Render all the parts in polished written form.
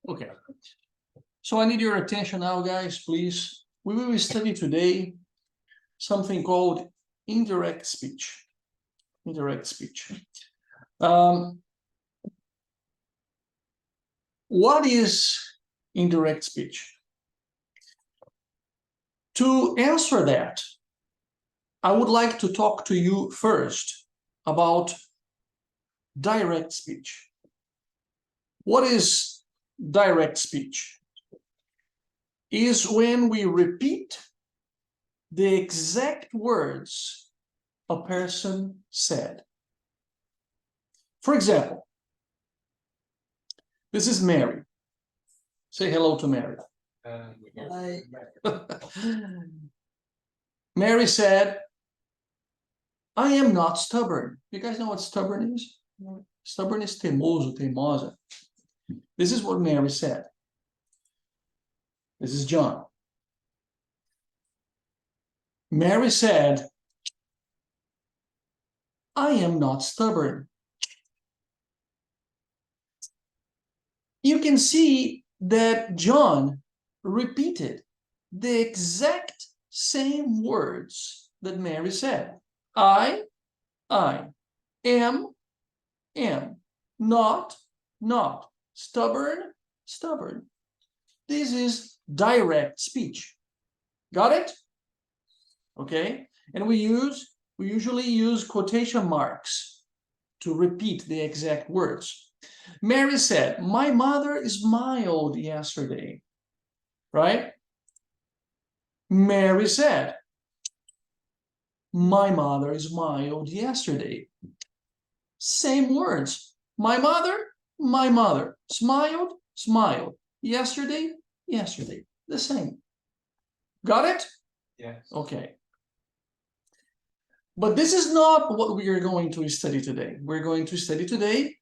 Okay. So I need your attention now, guys, please. We will study today something called indirect speech. Indirect speech. What is indirect speech? To answer that, I would like to talk to you first about direct speech. What is direct speech? Is when we repeat the exact words a person said. For example, this is Mary. Say hello to Mary. Hi. Mary said, I am not stubborn. You guys know what stubborn is? Stubborn is teimoso, teimosa. This is what Mary said. This is John. Mary said, I am not stubborn. You can see that John repeated the exact same words that Mary said. I, am, not, stubborn. This is direct speech. Got it? Okay. And we usually use quotation marks to repeat the exact words. Mary said, my mother smiled yesterday. Right? Mary said, my mother smiled yesterday. Same words. My mother. Smiled. Yesterday. The same. Got it? Yes. Okay. But this is not what we are going to study today. We're going to study today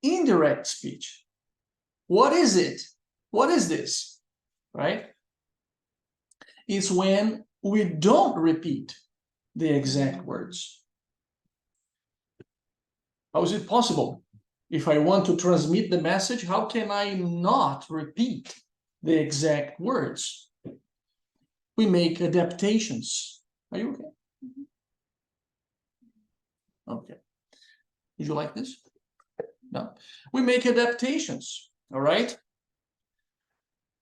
indirect speech. What is it? What is this? Right? It's when we don't repeat the exact words. How is it possible? If I want to transmit the message, how can I not repeat the exact words? We make adaptations. Are you okay? Okay. Did you like this? No. We make adaptations. All right.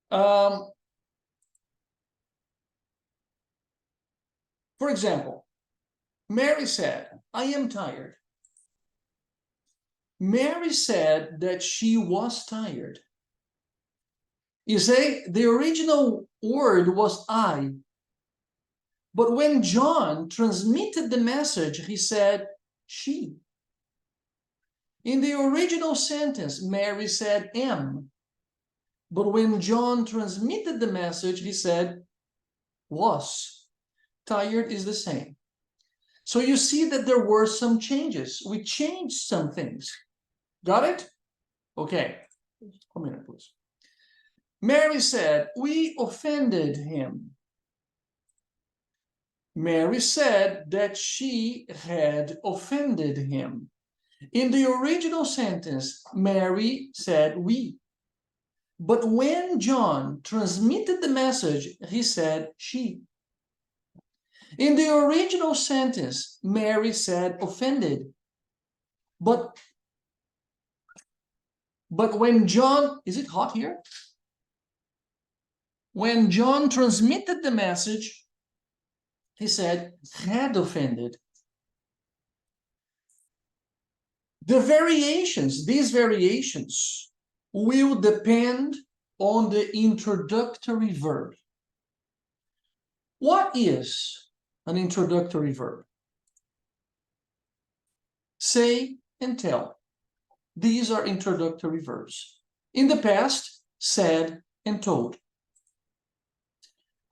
For example, Mary said, I am tired. Mary said that she was tired. You say the original word was I. But when John transmitted the message, he said she. In the original sentence, Mary said am. But when John transmitted the message, he said was. Tired is the same. So you see that there were some changes. We changed some things. Got it? Okay. 1 minute, please. Mary said, we offended him. Mary said that she had offended him. In the original sentence, Mary said we. But when John transmitted the message, he said she. In the original sentence, Mary said offended. But when John, is it hot here? When John transmitted the message, he said had offended. These variations will depend on the introductory verb. What is an introductory verb? Say and tell. These are introductory verbs. In the past, said and told.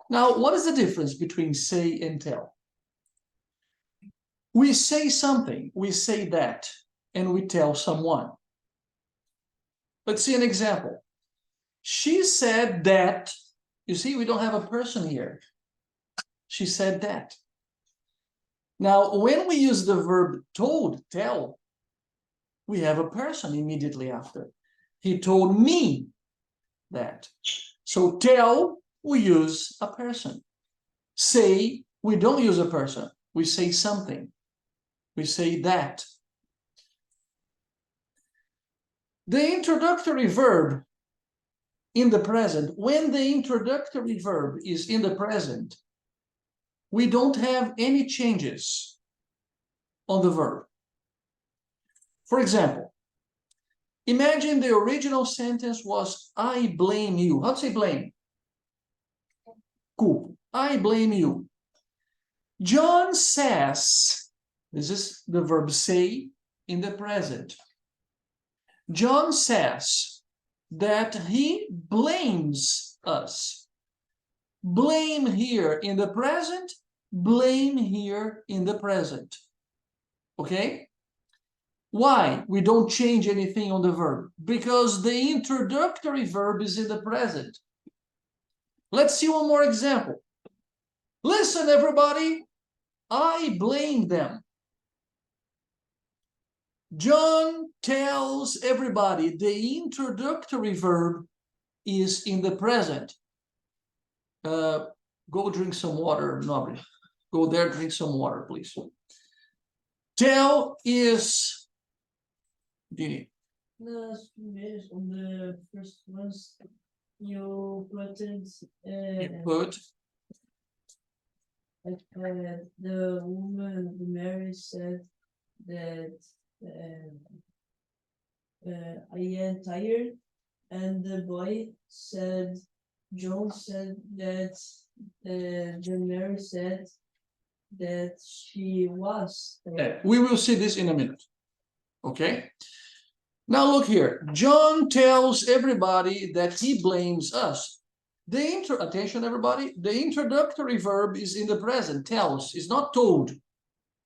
Now, what is the difference between say and tell? We say something, we say that, and we tell someone. Let's see an example. She said that. You see, we don't have a person here. She said that. Now, when we use the verb told, tell, we have a person immediately after. He told me that. So tell, we use a person. Say, we don't use a person. We say something. We say that. The introductory verb in the present, when the introductory verb is in the present, we don't have any changes on the verb. For example, imagine the original sentence was, I blame you. How to say blame? Culpo. I blame you. John says, this is the verb say in the present. John says that he blames us. Blame here in the present, blame here in the present. Okay? Why we don't change anything on the verb? Because the introductory verb is in the present. Let's see one more example. Listen, everybody, I blame them. John tells everybody the introductory verb is in the present. Go drink some water, Nobre. Go there, drink some water, please. Tell is... The first ones you put You put the woman, Mary said that I am tired, and the boy said, John said that the Mary said that she was tired. we will see this in a minute. Okay? Now look here. John tells everybody that he blames us. Attention, everybody. The introductory verb is in the present. Tells. It's not told.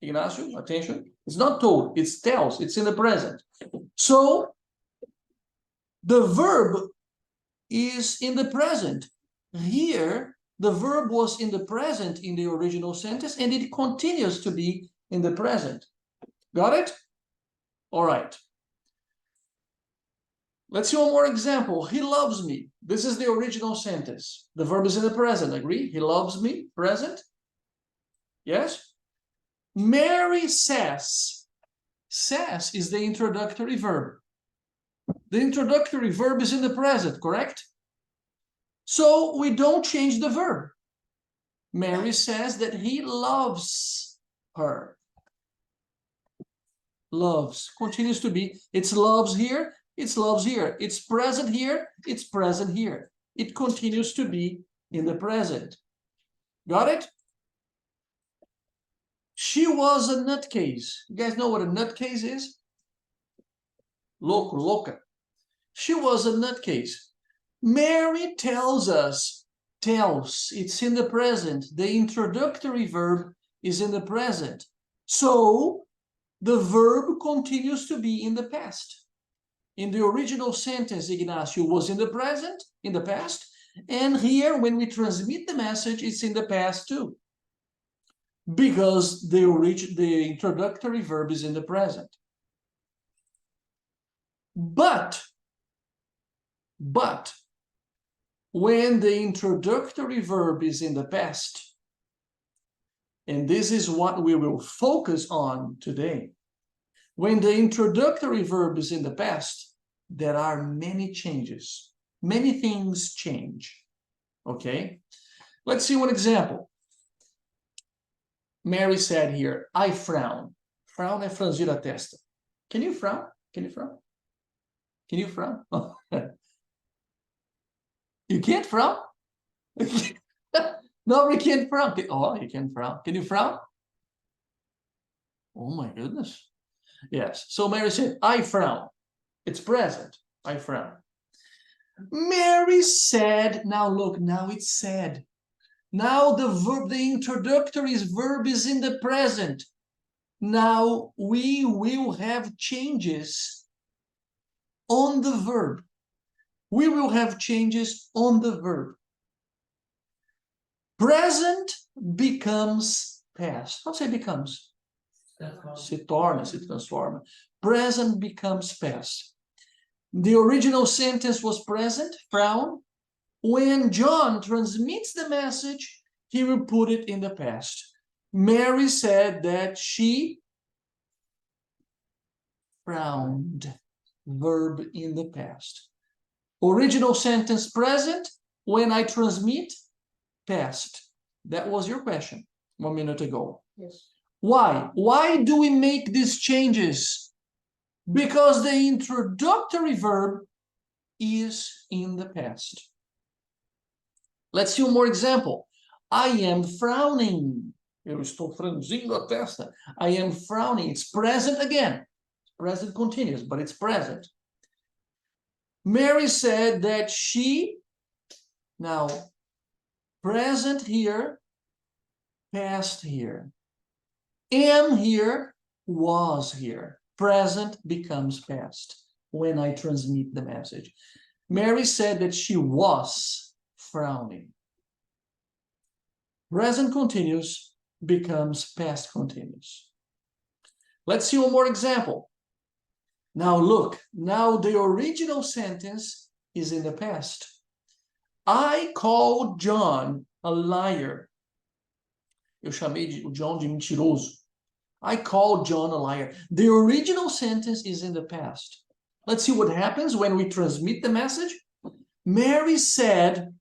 Ignacio, attention. It's not told. It's tells. It's in the present. So the verb is in the present. Here, the verb was in the present in the original sentence, and it continues to be in the present. Got it? All right. Let's see one more example. He loves me. This is the original sentence. The verb is in the present. Agree? He loves me. Present. Yes? Mary says. Says is the introductory verb. The introductory verb is in the present, correct? So we don't change the verb. Mary says that he loves her. Loves. Continues to be. It's loves here. It's loves here. It's present here. It's present here. It continues to be in the present. Got it? She was a nutcase. You guys know what a nutcase is? Louco, louca. She was a nutcase. Mary tells us, tells, it's in the present. The introductory verb is in the present. So the verb continues to be in the past. In the original sentence, Ignacio was in the present, in the past. And here, when we transmit the message, it's in the past too. Because the introductory verb is in the present. But when the introductory verb is in the past, and this is what we will focus on today, when the introductory verb is in the past, there are many changes. Many things change. Okay? Let's see one example. Mary said here, I frown. Frown é franzir a testa. Can you frown? Can you frown? Can you frown? You can't frown? Nobody can frown. Oh, you can frown. Can you frown? Oh my goodness. Yes. So Mary said, I frown. It's present. I frown. Mary said, now look, now it's said. Now the verb, the introductory verb is in the present. Now we will have changes on the verb. We will have changes on the verb. Present becomes past. How say becomes? Se torna, se transforma. Present becomes past. The original sentence was present, frown. When John transmits the message, he will put it in the past. Mary said that she frowned, verb in the past. Original sentence present, when I transmit, past. That was your question 1 minute ago. Yes. Why? Why do we make these changes? Because the introductory verb is in the past. Let's see one more example. I am frowning. Eu estou franzindo a testa. I am frowning. It's present again. Present continuous, but it's present. Mary said that she, now, present here, past here. Am here, was here. Present becomes past when I transmit the message. Mary said that she was frowning. Present continuous becomes past continuous. Let's see one more example. Now look, now the original sentence is in the past. I called John a liar. Eu chamei o John de mentiroso. I called John a liar. The original sentence is in the past. Let's see what happens when we transmit the message. Mary said,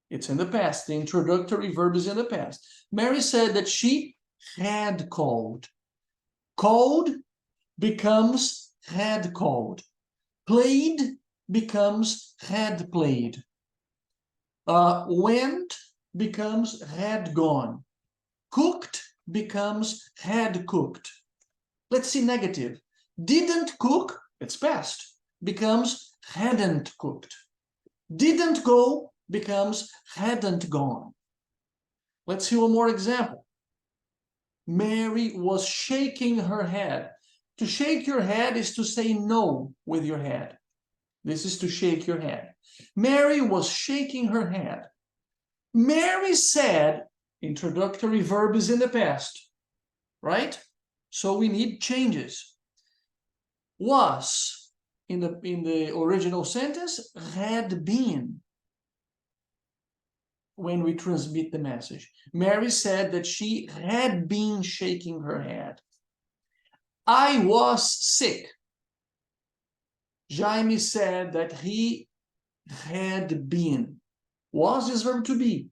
it's in the past. The introductory verb is in the past. Mary said that she had called. Called becomes had called. Played becomes had played. Went becomes had gone. Cooked becomes had cooked. Let's see negative. Didn't cook, it's past, becomes hadn't cooked. Didn't go becomes hadn't gone. Let's see one more example. Mary was shaking her head. To shake your head is to say no with your head. This is to shake your head. Mary was shaking her head. Mary said, introductory verb is in the past, right? So we need changes. Was, in the original sentence, had been. When we transmit the message. Mary said that she had been shaking her head. I was sick. Jaime said that he had been. Was is verb to be.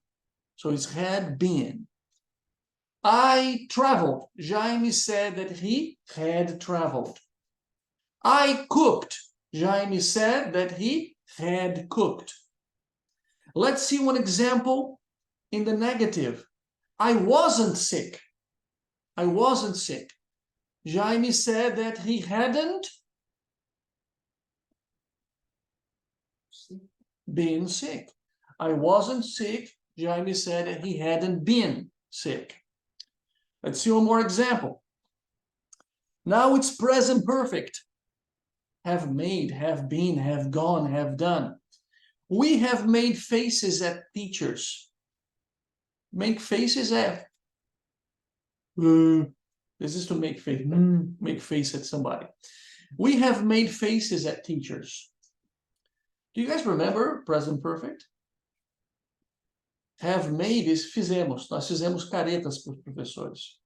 So it's had been. I traveled. Jaime said that he had traveled. I cooked. Jaime said that he had cooked. Let's see one example in the negative. I wasn't sick. I wasn't sick. Jaime said that he hadn't been sick. I wasn't sick. Jaime said that he hadn't been sick. Let's see one more example. Now it's present perfect. Have made, have been, have gone, have done. We have made faces at teachers. Make faces at. This is to make face. Make face at somebody. We have made faces at teachers. Do you guys remember present perfect? Have made is fizemos. Nós fizemos caretas para os professores.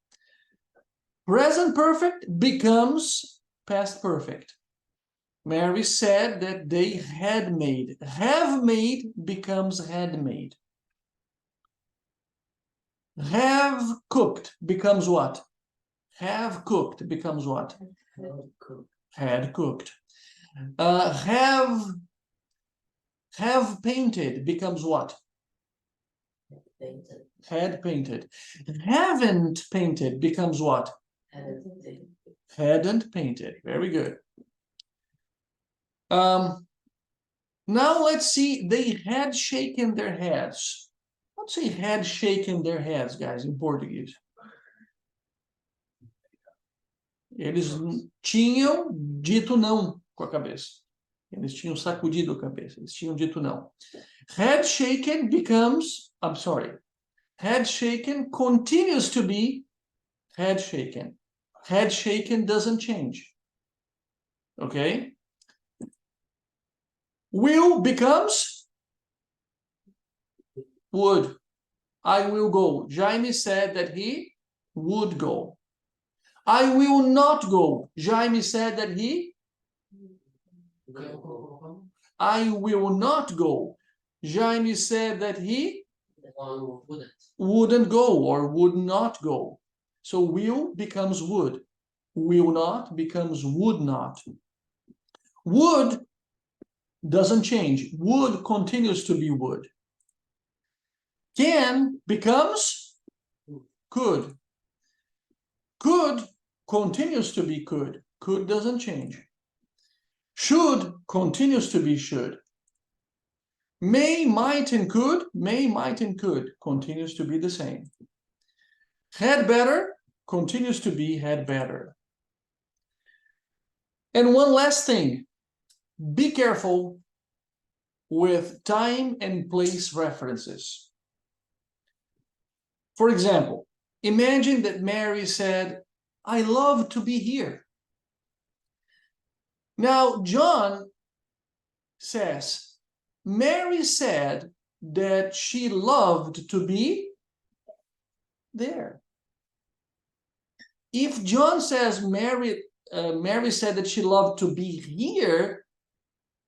Present perfect becomes past perfect. Mary said that they had made. Have made becomes had made. Have cooked becomes what? Have cooked becomes what? Had cooked. Have painted becomes what? Painted. Had painted. Haven't painted becomes what? Hadn't painted. Very good. Now let's see, they had shaken their heads. Let's say had shaken their heads, guys, in português. Eles tinham dito não com a cabeça. Eles tinham sacudido a cabeça. Eles tinham dito não. Had shaken becomes, I'm sorry. Had shaken continues to be had shaken. Had shaken doesn't change. Okay? Will becomes would. I will go. Jaime said that he would go. I will not go. Jaime said that he. I will not go. Jaime said that he wouldn't go or would not go. So will becomes would. Will not becomes would not. Would doesn't change. Would continues to be would. Can becomes could. Could continues to be could. Could doesn't change. Should continues to be should. May, might, and could. May, might, and could continues to be the same. Had better continues to be had better. And one last thing. Be careful with time and place references. For example, imagine that Mary said, I love to be here. Now, John says, Mary said that she loved to be there. If John says Mary said that she loved to be here,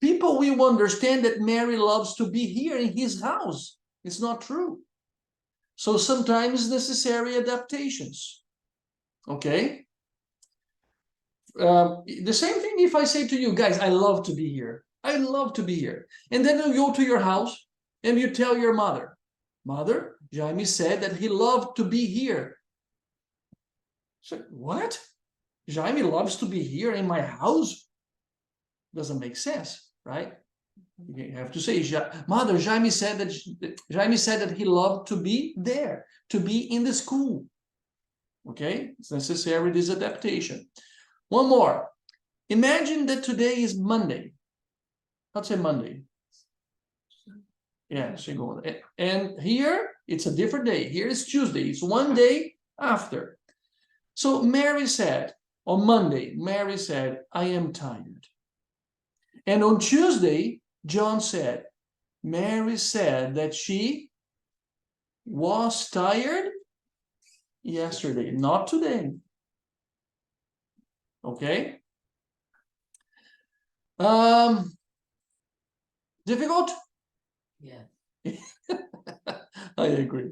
people will understand that Mary loves to be here in his house. It's not true. So sometimes necessary adaptations. Okay? The same thing if I say to you, guys, I love to be here. I love to be here. And then you go to your house and you tell your mother, Mother, Jaime said that he loved to be here. So, what? Jaime loves to be here in my house? Doesn't make sense, right? You have to say, Mother, Jaime said that he loved to be there, to be in the school. Okay, it's necessary, this adaptation. One more. Imagine that today is Monday. Let's say Monday. Yeah, and here it's a different day. Here is Tuesday. It's one day after. So Mary said, on Monday, Mary said, I am tired. And on Tuesday, John said, Mary said that she was tired yesterday, not today. Okay? Difficult? Yeah. I agree.